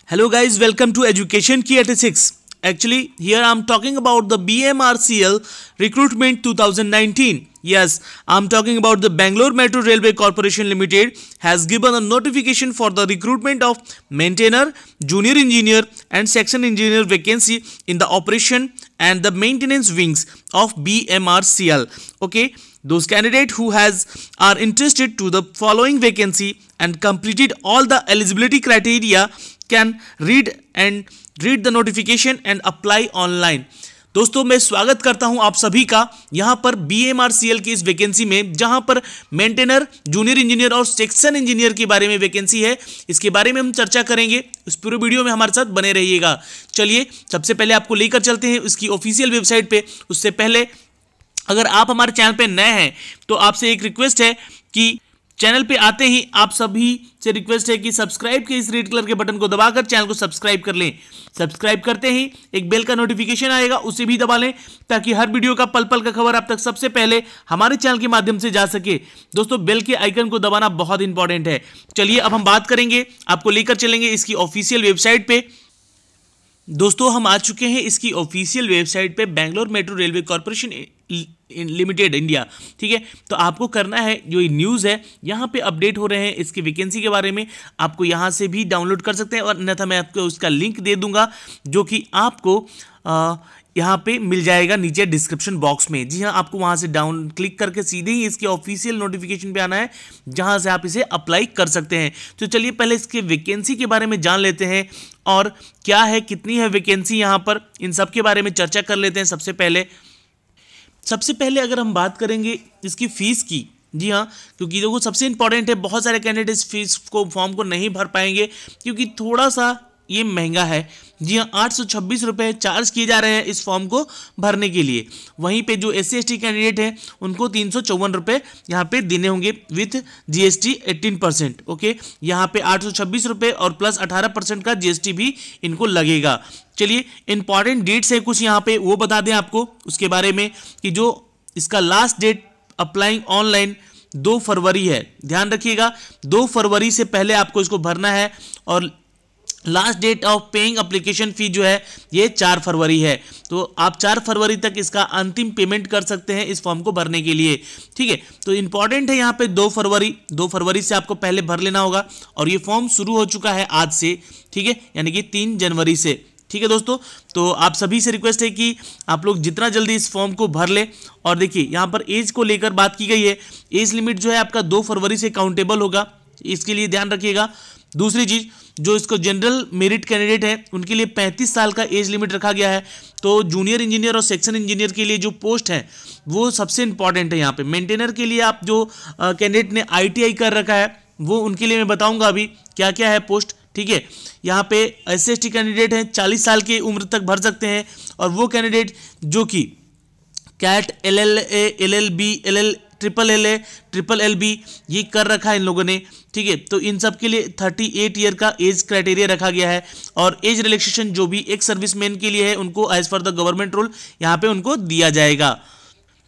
Hello guys, welcome to Education Key 86. Actually, here I'm talking about the BMRCL recruitment 2019. Yes, I'm talking about the Bangalore Metro Railway Corporation Limited has given a notification for the recruitment of maintainer, junior engineer and section engineer vacancy in the operation and the maintenance wings of BMRCL. Okay, those candidates who are interested to the following vacancy and completed all the eligibility criteria can read the notification and apply online. दोस्तों मैं स्वागत करता हूं आप सभी का यहां पर BMRCL की इस वैकेंसी में, जहां पर मेंटेनर, जूनियर इंजीनियर और सेक्शन इंजीनियर के बारे में वैकेंसी है। इसके बारे में हम चर्चा करेंगे। इस पूरे वीडियो में हमारे साथ बने रहिएगा। चलिए सबसे पहले आपको लेकर चलते हैं उसकी ऑफिशियल वेबसाइट पे। उससे पहले अगर आप हमारे चैनल पे नए हैं तो आपसे एक रिक्वेस्ट है कि चैनल पे आते ही आप सभी से रिक्वेस्ट है कि सब्सक्राइब के इस रेड कलर के बटन को दबाकर चैनल को सब्सक्राइब कर लें। सब्सक्राइब करते ही एक बेल का नोटिफिकेशन आएगा, उसे भी दबा लें ताकि हर वीडियो का पल पल का खबर आप तक सबसे पहले हमारे चैनल के माध्यम से जा सके। दोस्तों बेल के आइकन को दबाना बहुत इंपॉर्टेंट है। चलिए अब हम बात करेंगे, आपको लेकर चलेंगे इसकी ऑफिशियल वेबसाइट पे। दोस्तों हम आ चुके हैं इसकी ऑफिशियल वेबसाइट पे, Bangalore metro railway corporation limited India. ठीक है, तो आपको करना है, जो न्यूज़ है यहाँ पे अपडेट हो रहे हैं इसकी वैकेंसी के बारे में, आपको यहाँ से भी डाउनलोड कर सकते हैं और अन्यथा मैं आपको उसका लिंक दे दूंगा जो कि आपको यहाँ पे मिल जाएगा नीचे डिस्क्रिप्शन बॉक्स में। जी हाँ, आपको वहाँ से डाउन क्लिक करके सीधे ही इसके ऑफिशियल नोटिफिकेशन पे आना है जहाँ से आप इसे अप्लाई कर सकते हैं। तो चलिए पहले इसके वैकेंसी के बारे में जान लेते हैं और क्या है, कितनी है वैकेंसी यहाँ पर, इन सब के बारे में चर्चा कर लेते हैं। सबसे पहले अगर हम बात करेंगे इसकी फ़ीस की, जी हाँ, क्योंकि देखो सबसे इंपॉर्टेंट है, बहुत सारे कैंडिडेट इस फीस को फॉर्म को नहीं भर पाएंगे क्योंकि थोड़ा सा ये महंगा है। जी हाँ, 826 रुपये चार्ज किए जा रहे हैं इस फॉर्म को भरने के लिए। वहीं पे जो SC/ST कैंडिडेट हैं उनको 354 रुपये यहाँ पे देने होंगे विथ GST 18%। ओके, यहाँ पे 826 रुपये और प्लस 18% का GST भी इनको लगेगा। चलिए इंपॉर्टेंट डेट्स है कुछ यहाँ पे, वो बता दें आपको उसके बारे में कि जो इसका लास्ट डेट अप्लाइंग ऑनलाइन 2 फरवरी है। ध्यान रखिएगा, 2 फरवरी से पहले आपको इसको भरना है और last date of paying application fee जो है ये 4 फरवरी है। तो आप 4 फरवरी तक इसका अंतिम पेमेंट कर सकते हैं इस फॉर्म को भरने के लिए। ठीक है, तो इंपॉर्टेंट है यहाँ पे 2 फरवरी से आपको पहले भर लेना होगा और ये फॉर्म शुरू हो चुका है आज से। ठीक है, यानी कि 3 जनवरी से। ठीक है दोस्तों, तो आप सभी से रिक्वेस्ट है कि आप लोग जितना जल्दी इस फॉर्म को भर लें। और देखिए यहाँ पर एज को लेकर बात की गई है, एज लिमिट जो है आपका 2 फरवरी से काउंटेबल होगा, इसके लिए ध्यान रखिएगा। दूसरी चीज़, जो इसको जनरल मेरिट कैंडिडेट है उनके लिए 35 साल का एज लिमिट रखा गया है। तो जूनियर इंजीनियर और सेक्शन इंजीनियर के लिए जो पोस्ट है वो सबसे इंपॉर्टेंट है यहाँ पे। मेंटेनर के लिए आप जो कैंडिडेट ने ITI कर रखा है वो उनके लिए मैं बताऊंगा अभी क्या क्या है पोस्ट। ठीक है, यहाँ पे SC/ST कैंडिडेट हैं 40 साल की उम्र तक भर सकते हैं और वो कैंडिडेट जो कि CAT, LLA, LLB, LLA, LLB ये कर रखा है इन लोगों ने। ठीक है, तो इन सब के लिए 38 ईयर का एज क्राइटेरिया रखा गया है और एज रिलैक्सेशन जो भी एक सर्विसमैन के लिए है उनको as per the government rule यहाँ पे उनको दिया जाएगा।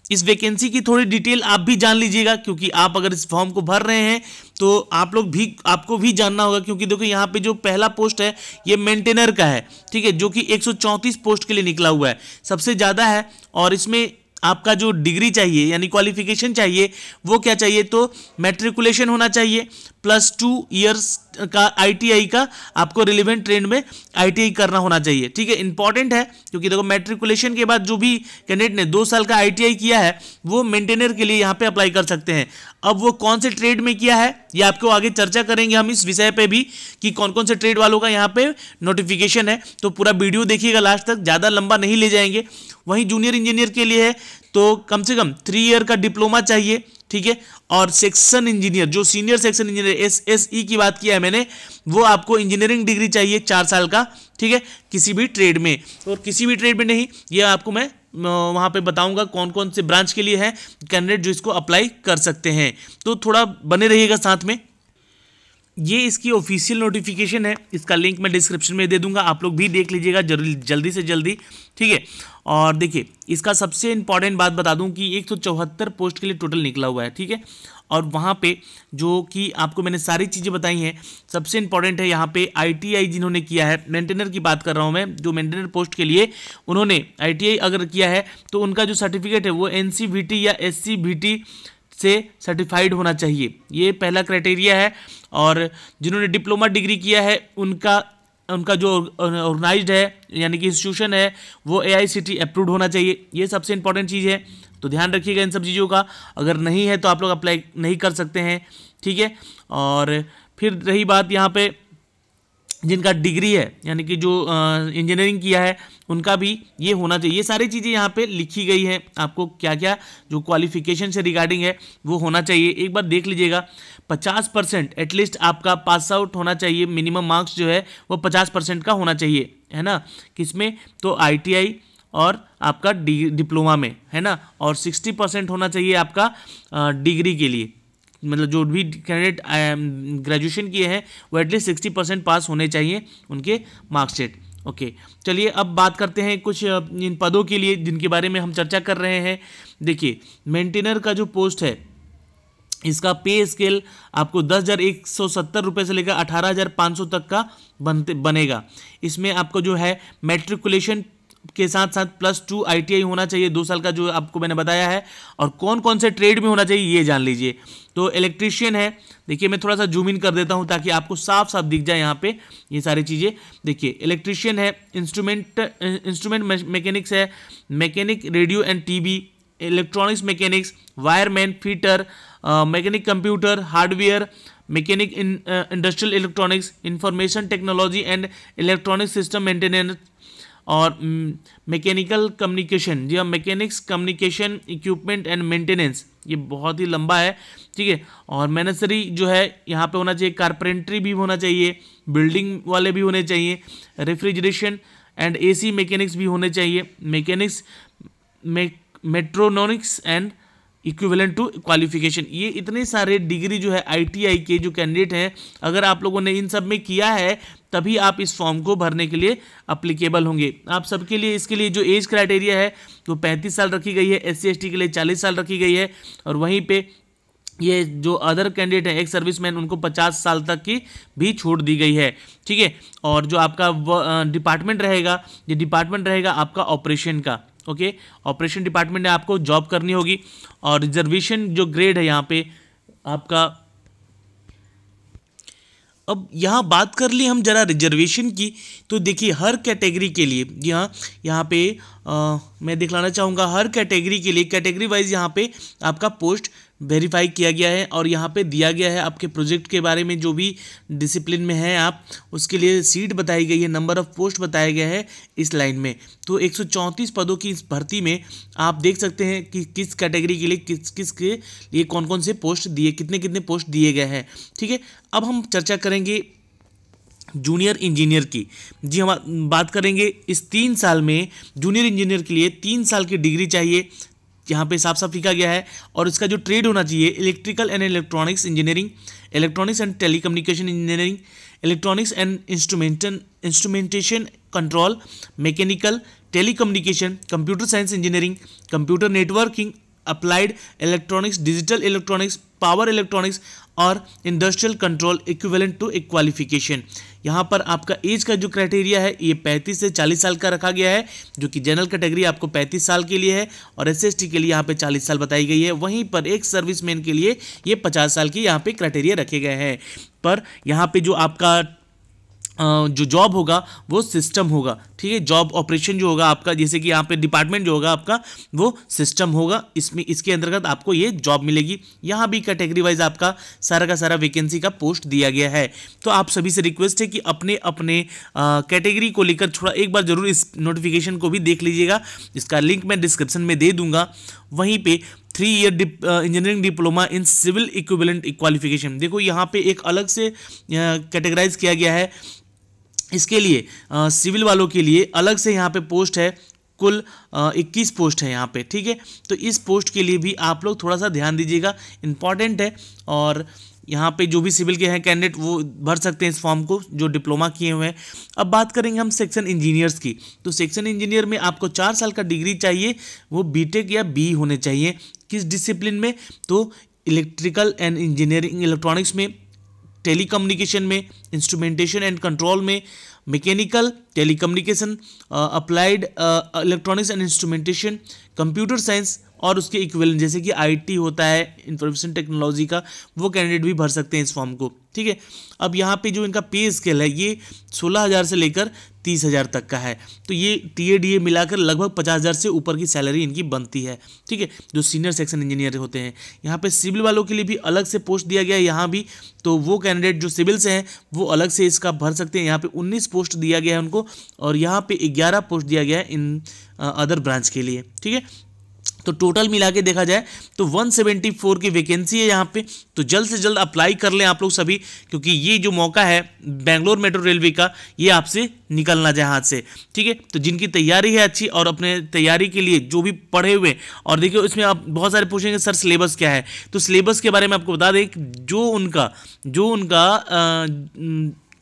इस वैकेंसी की थोड़ी डिटेल आप भी जान लीजिएगा क्योंकि आप अगर इस फॉर्म को भर रहे हैं तो आपको भी जानना होगा, क्योंकि देखो यहाँ पे जो पहला पोस्ट है ये मेंटेनर का है। ठीक है, जो कि 134 पोस्ट के लिए निकला हुआ है, सबसे ज़्यादा है। और इसमें आपका जो डिग्री चाहिए यानी क्वालिफिकेशन चाहिए वो क्या चाहिए, तो मैट्रिकुलेशन होना चाहिए, +2 इयर्स का ITI का आपको रिलेवेंट ट्रेड में ITI करना होना चाहिए। ठीक है, इंपॉर्टेंट है क्योंकि देखो मैट्रिकुलेशन के बाद जो भी कैंडिडेट ने 2 साल का ITI किया है वो मेंटेनर के लिए यहाँ पे अप्लाई कर सकते हैं। अब वो कौन से ट्रेड में किया है ये आपको आगे चर्चा करेंगे हम इस विषय पे भी कि कौन कौन से ट्रेड वालों का यहाँ पे नोटिफिकेशन है। तो पूरा वीडियो देखिएगा लास्ट तक, ज़्यादा लंबा नहीं ले जाएंगे। वहीं जूनियर इंजीनियर के लिए है तो कम से कम 3 ईयर का डिप्लोमा चाहिए। ठीक है, और सेक्शन इंजीनियर जो सीनियर सेक्शन इंजीनियर SSE की बात किया है मैंने, वो आपको इंजीनियरिंग डिग्री चाहिए 4 साल का। ठीक है, किसी भी ट्रेड में, और किसी भी ट्रेड में नहीं, ये आपको मैं वहाँ पे बताऊंगा कौन कौन से ब्रांच के लिए है कैंडिडेट जो इसको अप्लाई कर सकते हैं। तो थोड़ा बने रहिएगा साथ में। ये इसकी ऑफिशियल नोटिफिकेशन है, इसका लिंक मैं डिस्क्रिप्शन में दे दूंगा, आप लोग भी देख लीजिएगा जल्दी से जल्दी। ठीक है, और देखिए इसका सबसे इंपॉर्टेंट बात बता दूं कि 174 पोस्ट के लिए टोटल निकला हुआ है। ठीक है, और वहाँ पे जो कि आपको मैंने सारी चीज़ें बताई हैं, सबसे इंपॉर्टेंट है यहाँ पे ITI जिन्होंने किया है, मेंटेनर की बात कर रहा हूँ मैं, जो मेंटेनर पोस्ट के लिए उन्होंने ITI अगर किया है तो उनका जो सर्टिफिकेट है वो NCVT या SCVT से सर्टिफाइड होना चाहिए, ये पहला क्राइटेरिया है। और जिन्होंने डिप्लोमा डिग्री किया है उनका जो ऑर्गेनाइज्ड है यानी कि इंस्टीट्यूशन है वो AICTE अप्रूव्ड होना चाहिए, ये सबसे इंपॉर्टेंट चीज़ है। तो ध्यान रखिएगा इन सब चीज़ों का, अगर नहीं है तो आप लोग अप्लाई नहीं कर सकते हैं, ठीक है। और फिर रही बात यहाँ पे जिनका डिग्री है यानी कि जो इंजीनियरिंग किया है उनका भी ये होना चाहिए। ये सारी चीज़ें यहाँ पे लिखी गई हैं, आपको क्या क्या जो क्वालिफिकेशन से रिगार्डिंग है वो होना चाहिए, एक बार देख लीजिएगा। 50% एटलीस्ट आपका पास आउट होना चाहिए, मिनिमम मार्क्स जो है वो 50% का होना चाहिए, है ना, किसमें, तो ITI और आपका डिप्लोमा में, है ना। और 60% होना चाहिए आपका डिग्री के लिए, मतलब जो भी कैंडिडेट ग्रेजुएशन किए हैं वो एटलीस्ट 60% पास होने चाहिए उनके मार्कशीट। ओके, चलिए अब बात करते हैं कुछ इन पदों के लिए जिनके बारे में हम चर्चा कर रहे हैं। देखिए, मेंटेनर का जो पोस्ट है इसका पे स्केल आपको 10,170 रुपये से लेकर 18,500 तक का बनेगा। इसमें आपको जो है मैट्रिकुलेशन के साथ साथ +2 ITI होना चाहिए, 2 साल का जो आपको मैंने बताया है। और कौन कौन से ट्रेड में होना चाहिए ये जान लीजिए। तो इलेक्ट्रीशियन है, देखिए मैं थोड़ा सा जूम इन कर देता हूँ ताकि आपको साफ साफ दिख जाए यहाँ पे ये सारी चीज़ें। देखिए, इलेक्ट्रीशियन है, इंस्ट्रूमेंट मैकेनिक्स है, mechanic radio and TV, electronics mechanics, wireman, fitter, mechanic computer hardware, mechanic industrial electronics, information technology and electronic system maintenance, और मैकेनिकल कम्युनिकेशन, जी हाँ, mechanics communication equipment and maintenance, ये बहुत ही लंबा है, ठीक है। और मैनेजरी जो है यहाँ पे होना चाहिए, कारपेंट्री भी होना चाहिए, बिल्डिंग वाले भी होने चाहिए, रेफ्रिजरेशन एंड AC मैकेनिक्स भी होने चाहिए, mechanics metronomics and equivalent to qualification. ये इतने सारे डिग्री जो है ITI के जो कैंडिडेट हैं, अगर आप लोगों ने इन सब में किया है तभी आप इस फॉर्म को भरने के लिए अप्लीकेबल होंगे। आप सबके लिए इसके लिए जो एज क्राइटेरिया है वो 35 साल रखी गई है, SC ST के लिए 40 साल रखी गई है, और वहीं पे ये जो अदर कैंडिडेट हैं एक्स सर्विसमैन उनको 50 साल तक की भी छूट दी गई है, ठीक है। और जो आपका डिपार्टमेंट रहेगा, ये डिपार्टमेंट रहेगा आपका ऑपरेशन का, ओके। ऑपरेशन डिपार्टमेंट में आपको जॉब करनी होगी। और रिजर्वेशन जो ग्रेड है यहाँ पे आपका, अब यहाँ बात कर ली हम जरा रिजर्वेशन की, तो देखिए हर कैटेगरी के लिए, जी हाँ, यहाँ पे मैं दिखलाना चाहूँगा हर कैटेगरी के लिए कैटेगरी वाइज यहाँ पे आपका पोस्ट वेरीफाई किया गया है, और यहाँ पे दिया गया है आपके प्रोजेक्ट के बारे में, जो भी डिसिप्लिन में है आप उसके लिए सीट बताई गई है, नंबर ऑफ़ पोस्ट बताया गया है इस लाइन में। तो 134 पदों की इस भर्ती में आप देख सकते हैं कि किस कैटेगरी के लिए किस के लिए कौन कौन से पोस्ट दिए, कितने कितने पोस्ट दिए गए हैं, ठीक है। अब हम चर्चा करेंगे जूनियर इंजीनियर की। जी हम बात करेंगे इस 3 साल में जूनियर इंजीनियर के लिए 3 साल की डिग्री चाहिए, यहाँ पे साफ साफ लिखा गया है। और इसका जो ट्रेड होना चाहिए, electrical and electronics engineering, electronics and telecommunication engineering, electronics and instrumentation control, mechanical, telecommunication, computer science engineering, computer networking, applied electronics, digital electronics, power electronics और इंडस्ट्रियल कंट्रोल इक्विवेलेंट टू एक क्वालिफिकेशन। यहाँ पर आपका as का जो criteria है ये 35 से 40 साल का रखा गया है, जो कि जनरल कैटेगरी आपको 35 साल के लिए है, और SC/ST के लिए यहाँ पे 40 साल बताई गई है। वहीं पर एक सर्विसमैन के लिए ये 50 साल की यहाँ पे क्राइटेरिया रखे गए हैं। पर यहाँ पे जो आपका जो जॉब होगा वो सिस्टम होगा, ठीक है। जॉब ऑपरेशन जो होगा आपका, जैसे कि यहाँ पे डिपार्टमेंट जो होगा आपका वो सिस्टम होगा, इसमें इसके अंतर्गत आपको ये जॉब मिलेगी। यहाँ भी कैटेगरी वाइज आपका सारा का सारा वैकेंसी का पोस्ट दिया गया है। तो आप सभी से रिक्वेस्ट है कि अपने अपने कैटेगरी को लेकर थोड़ा एक बार जरूर इस नोटिफिकेशन को भी देख लीजिएगा, इसका लिंक मैं डिस्क्रिप्शन में दे दूंगा। वहीं पे 3 year engineering diploma in civil equivalent qualification, देखो यहाँ पे एक अलग से कैटेगराइज किया गया है। इसके लिए सिविल वालों के लिए अलग से यहाँ पे पोस्ट है, कुल 21 पोस्ट है यहाँ पे, ठीक है। तो इस पोस्ट के लिए भी आप लोग थोड़ा सा ध्यान दीजिएगा, इम्पॉर्टेंट है। और यहाँ पे जो भी सिविल के हैं कैंडिडेट वो भर सकते हैं इस फॉर्म को, जो डिप्लोमा किए हुए हैं। अब बात करेंगे हम सेक्शन इंजीनियर्स की। तो सेक्शन इंजीनियर में आपको 4 साल का डिग्री चाहिए, वो BTech या BE होने चाहिए। किस डिसिप्लिन में, तो इलेक्ट्रिकल एंड इंजीनियरिंग इलेक्ट्रॉनिक्स में, टेलीकम्युनिकेशन में, इंस्ट्रूमेंटेशन एंड कंट्रोल में, mechanical, telecommunication, applied electronics and instrumentation, computer science और उसके इक्विवेलेंट जैसे कि आईटी होता है इंफॉर्मेशन टेक्नोलॉजी का, वो कैंडिडेट भी भर सकते हैं इस फॉर्म को। ठीक है, अब यहाँ पे जो इनका पे स्केल है ये 16,000 से लेकर 30,000 तक का है। तो ये टीए मिलाकर लगभग 50,000 से ऊपर की सैलरी इनकी बनती है। ठीक है, जो सीनियर सेक्शन इंजीनियर होते हैं। यहाँ पे सिविल वालों के लिए भी अलग से पोस्ट दिया गया है यहाँ भी, तो वो कैंडिडेट जो सिविल से हैं वो अलग से इसका भर सकते हैं। यहाँ पे 19 पोस्ट दिया गया है उनको, और यहाँ पे 11 पोस्ट दिया गया है इन अदर ब्रांच के लिए। ठीक है, तो टोटल मिला के देखा जाए तो 174 की वैकेंसी है यहाँ पे। तो जल्द से जल्द अप्लाई कर लें आप लोग सभी, क्योंकि ये जो मौका है बेंगलोर मेट्रो रेलवे का, ये आपसे निकलना जाए हाथ से। ठीक है, तो जिनकी तैयारी है अच्छी और अपने तैयारी के लिए जो भी पढ़े हुए, और देखिए इसमें आप बहुत सारे पूछेंगे सर सिलेबस क्या है, तो सिलेबस के बारे में आपको बता दें जो उनका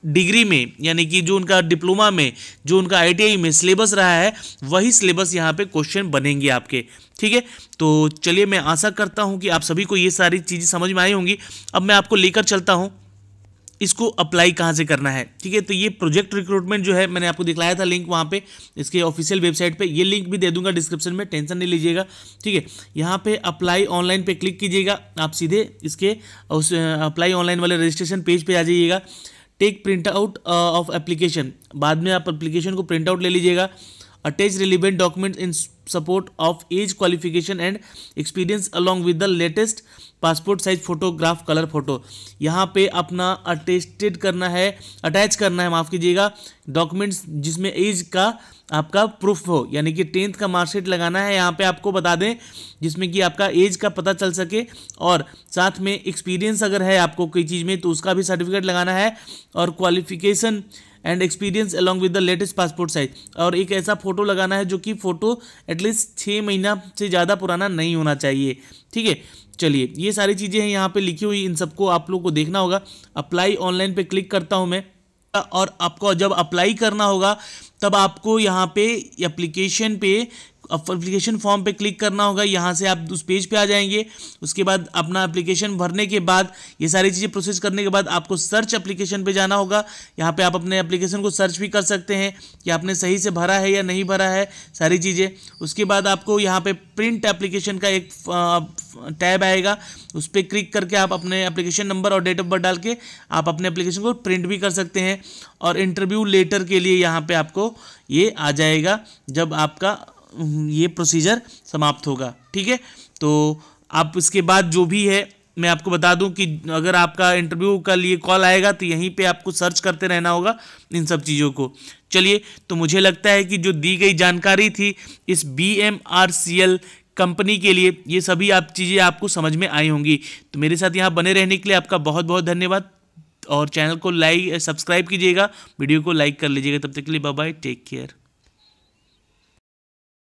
डिग्री में, यानी कि जो उनका डिप्लोमा में, जो उनका आईटीआई में सिलेबस रहा है, वही सिलेबस यहाँ पे क्वेश्चन बनेंगे आपके। ठीक है, तो चलिए मैं आशा करता हूँ कि आप सभी को ये सारी चीज़ें समझ में आई होंगी। अब मैं आपको लेकर चलता हूँ इसको अप्लाई कहाँ से करना है। ठीक है, तो ये प्रोजेक्ट रिक्रूटमेंट जो है मैंने आपको दिखलाया था लिंक वहाँ पे, इसके ऑफिशियल वेबसाइट पे, ये लिंक भी दे दूंगा डिस्क्रिप्शन में, टेंशन नहीं लीजिएगा। ठीक है, यहाँ पे अप्लाई ऑनलाइन पे क्लिक कीजिएगा, आप सीधे इसके उस अप्लाई ऑनलाइन वाले रजिस्ट्रेशन पेज पे आ जाइएगा। Take print out of application, बाद में आप एप्लीकेशन को प्रिंट आउट ले लीजिएगा। Attach relevant document in support of age qualification and experience along with the latest passport size photograph colour photo. यहाँ पे अपना अटेस्टेड करना है, अटैच करना है, माफ़ कीजिएगा, डॉक्यूमेंट्स जिसमें एज का आपका प्रूफ हो, यानी कि 10th का मार्कशीट लगाना है। यहाँ पे आपको बता दें जिसमें कि आपका एज का पता चल सके, और साथ में एक्सपीरियंस अगर है आपको कोई चीज़ में तो उसका भी सर्टिफिकेट लगाना है, और qualification and experience along with the latest passport size, और एक ऐसा फोटो लगाना है जो कि फ़ोटो एटलीस्ट 6 महीना से ज़्यादा पुराना नहीं होना चाहिए। ठीक है, चलिए ये सारी चीज़ें हैं यहाँ पे लिखी हुई, इन सबको आप लोग को देखना होगा। अप्लाई ऑनलाइन पे क्लिक करता हूँ मैं, और आपको जब अप्लाई करना होगा तब आपको यहाँ पे एप्लीकेशन फॉर्म पे क्लिक करना होगा। यहाँ से आप उस पेज पे आ जाएंगे। उसके बाद अपना एप्लीकेशन भरने के बाद, ये सारी चीज़ें प्रोसेस करने के बाद आपको सर्च एप्लीकेशन पे जाना होगा। यहाँ पे आप अपने एप्लीकेशन को सर्च भी कर सकते हैं कि आपने सही से भरा है या नहीं भरा है, सारी चीज़ें। उसके बाद आपको यहाँ पे प्रिंट एप्लीकेशन का एक टैब आएगा, उस पर क्लिक करके आप अपने एप्लीकेशन नंबर और डेट ऑफ बर्थ डाल के आप अपने एप्लीकेशन को प्रिंट भी कर सकते हैं। और इंटरव्यू लेटर के लिए यहाँ पे आपको ये आ जाएगा जब आपका ये प्रोसीजर समाप्त होगा। ठीक है, तो आप इसके बाद जो भी है मैं आपको बता दूं कि अगर आपका इंटरव्यू का लिए कॉल आएगा तो यहीं पे आपको सर्च करते रहना होगा इन सब चीज़ों को। चलिए, तो मुझे लगता है कि जो दी गई जानकारी थी इस BMRCL कंपनी के लिए, ये सभी आप चीज़ें आपको समझ में आई होंगी। तो मेरे साथ यहाँ बने रहने के लिए आपका बहुत बहुत धन्यवाद, और चैनल को सब्सक्राइब कीजिएगा, वीडियो को लाइक कर लीजिएगा। तब तक के लिए बाय बाय, टेक केयर।